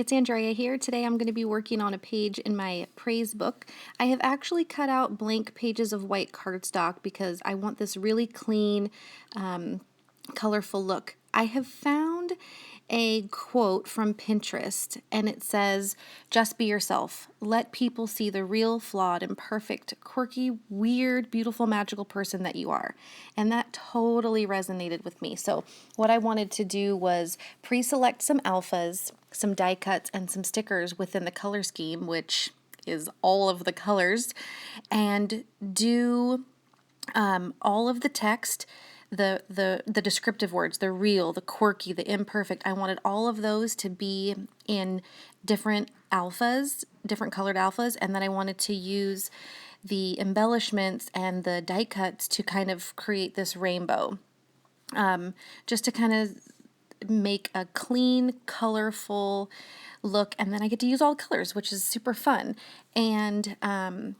It's Andrea here. Today I'm going to be working on a page in my praise book. I have actually cut out blank pages of white cardstock because I want this really clean, colorful look. I have found a quote from Pinterest and it says, "Just be yourself. Let people see the real, flawed, imperfect, quirky, weird, beautiful, magical person that you are." And that totally resonated with me. So what I wanted to do was pre-select some alphas, some die cuts, and some stickers within the color scheme, which is all of the colors, and do all of the text, the descriptive words, the real, the quirky, the imperfect. I wanted all of those to be in different alphas, different colored alphas, and then I wanted to use the embellishments and the die cuts to kind of create this rainbow. Just to kind of make a clean, colorful look, and then I get to use all colors, which is super fun. And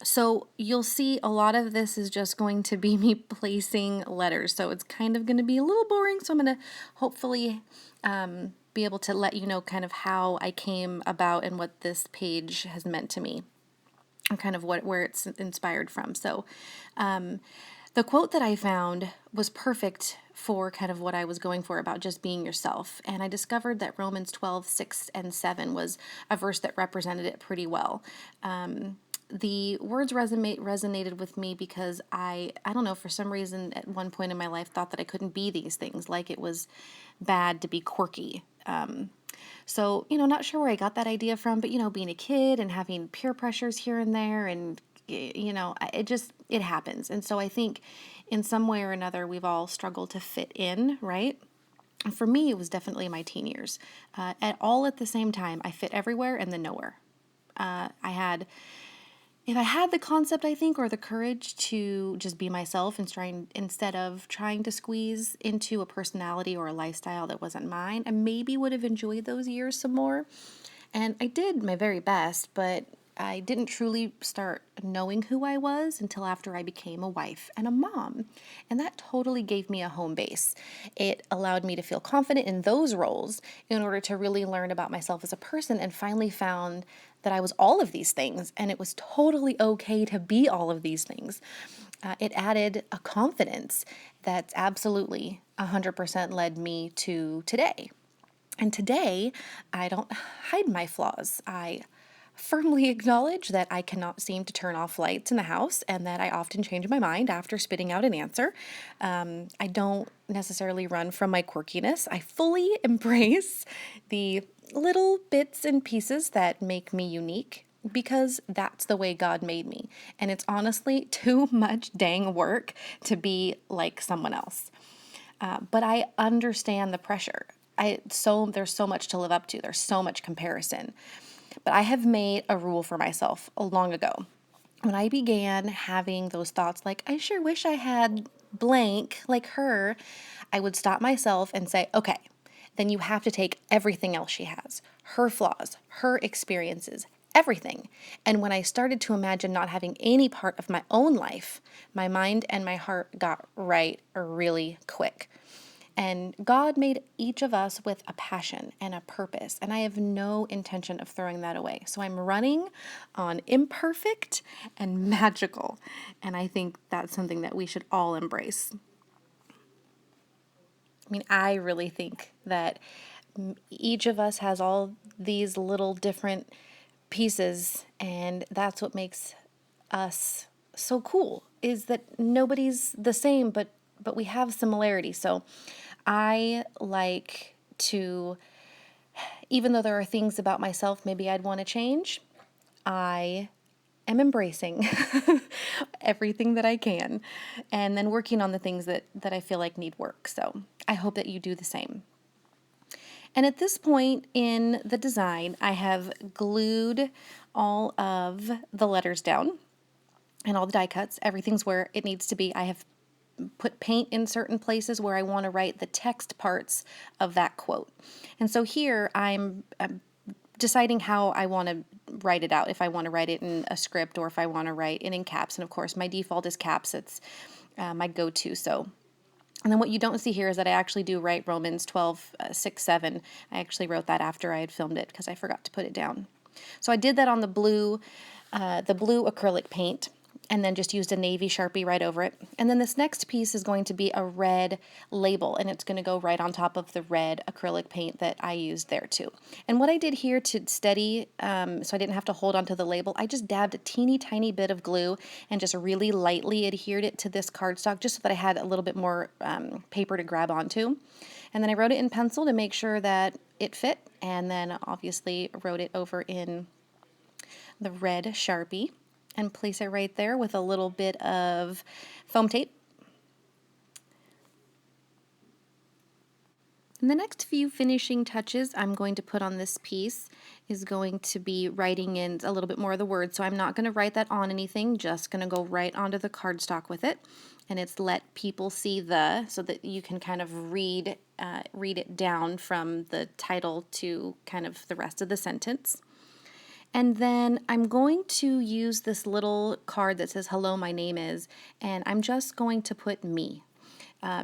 so you'll see a lot of this is just going to be me placing letters. So it's kind of going to be a little boring. So I'm going to hopefully be able to let you know kind of how I came about and what this page has meant to me and kind of where it's inspired from. So the quote that I found was perfect for kind of what I was going for about just being yourself. And I discovered that Romans 12:6 and 7 was a verse that represented it pretty well. The words resonated with me because I don't know, for some reason at one point in my life thought that I couldn't be these things, like it was bad to be quirky. So, not sure where I got that idea from, but, being a kid and having peer pressures here and there, and, it happens. And so I think in some way or another, we've all struggled to fit in, right? For me, it was definitely my teen years. At the same time, I fit everywhere and then nowhere. If I had the concept, I think, or the courage to just be myself and instead of trying to squeeze into a personality or a lifestyle that wasn't mine, I maybe would have enjoyed those years some more. And I did my very best, but I didn't truly start knowing who I was until after I became a wife and a mom. And that totally gave me a home base. It allowed me to feel confident in those roles in order to really learn about myself as a person, and finally found that I was all of these things and it was totally okay to be all of these things. It added a confidence that's absolutely 100% led me to today. And today, I don't hide my flaws. I firmly acknowledge that I cannot seem to turn off lights in the house and that I often change my mind after spitting out an answer. I don't necessarily run from my quirkiness. I fully embrace the little bits and pieces that make me unique because that's the way God made me. And it's honestly too much dang work to be like someone else. But I understand the pressure. There's so much to live up to. There's so much comparison. But I have made a rule for myself long ago. When I began having those thoughts like, I sure wish I had blank like her, I would stop myself and say, okay, then you have to take everything else she has, her flaws, her experiences, everything. And when I started to imagine not having any part of my own life, my mind and my heart got right really quick. And God made each of us with a passion and a purpose, and I have no intention of throwing that away. So I'm running on imperfect and magical, and I think that's something that we should all embrace. I mean, I really think that each of us has all these little different pieces, and that's what makes us so cool, is that nobody's the same, but we have similarities. So I like to, even though there are things about myself maybe I'd want to change, I am embracing everything that I can and then working on the things that I feel like need work. So I hope that you do the same. And at this point in the design, I have glued all of the letters down and all the die cuts. Everything's where it needs to be. I have put paint in certain places where I want to write the text parts of that quote. And so here I'm deciding how I want to write it out, if I want to write it in a script or if I want to write it in caps. And of course, my default is caps. It's my go-to. So And then what you don't see here is that I actually do write Romans 12, 6, 7. I actually wrote that after I had filmed it because I forgot to put it down. So I did that on the blue acrylic paint, and then just used a navy Sharpie right over it. And then this next piece is going to be a red label, and it's going to go right on top of the red acrylic paint that I used there too. And what I did here to steady, so I didn't have to hold onto the label, I just dabbed a teeny tiny bit of glue and just really lightly adhered it to this cardstock just so that I had a little bit more paper to grab onto. And then I wrote it in pencil to make sure that it fit, and then obviously wrote it over in the red Sharpie and place it right there with a little bit of foam tape. And the next few finishing touches I'm going to put on this piece is going to be writing in a little bit more of the words. So I'm not going to write that on anything, just going to go right onto the cardstock with it. And it's let people see the, so that you can kind of read it down from the title to kind of the rest of the sentence. And then I'm going to use this little card that says, "Hello, my name is," and I'm just going to put me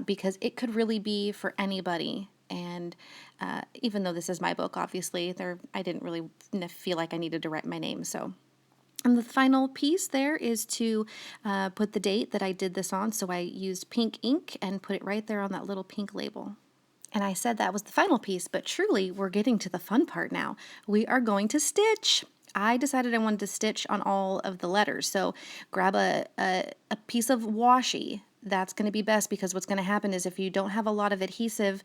because it could really be for anybody. And even though this is my book, obviously, I didn't really feel like I needed to write my name. So, and the final piece there is to put the date that I did this on. So I used pink ink and put it right there on that little pink label. And I said that was the final piece, but truly we're getting to the fun part now. We are going to stitch. I decided I wanted to stitch on all of the letters. So grab a piece of washi. That's going to be best because what's going to happen is if you don't have a lot of adhesive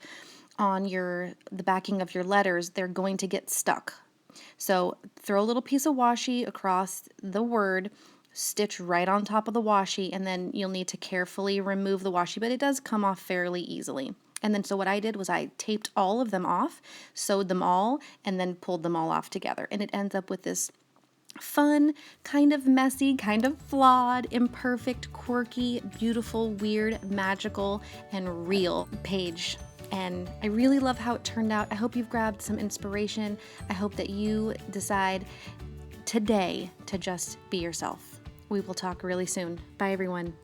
on the backing of your letters, they're going to get stuck. So throw a little piece of washi across the word, stitch right on top of the washi, and then you'll need to carefully remove the washi, but it does come off fairly easily. And then so what I did was I taped all of them off, sewed them all, and then pulled them all off together. And it ends up with this fun, kind of messy, kind of flawed, imperfect, quirky, beautiful, weird, magical, and real page. And I really love how it turned out. I hope you've grabbed some inspiration. I hope that you decide today to just be yourself. We will talk really soon. Bye, everyone.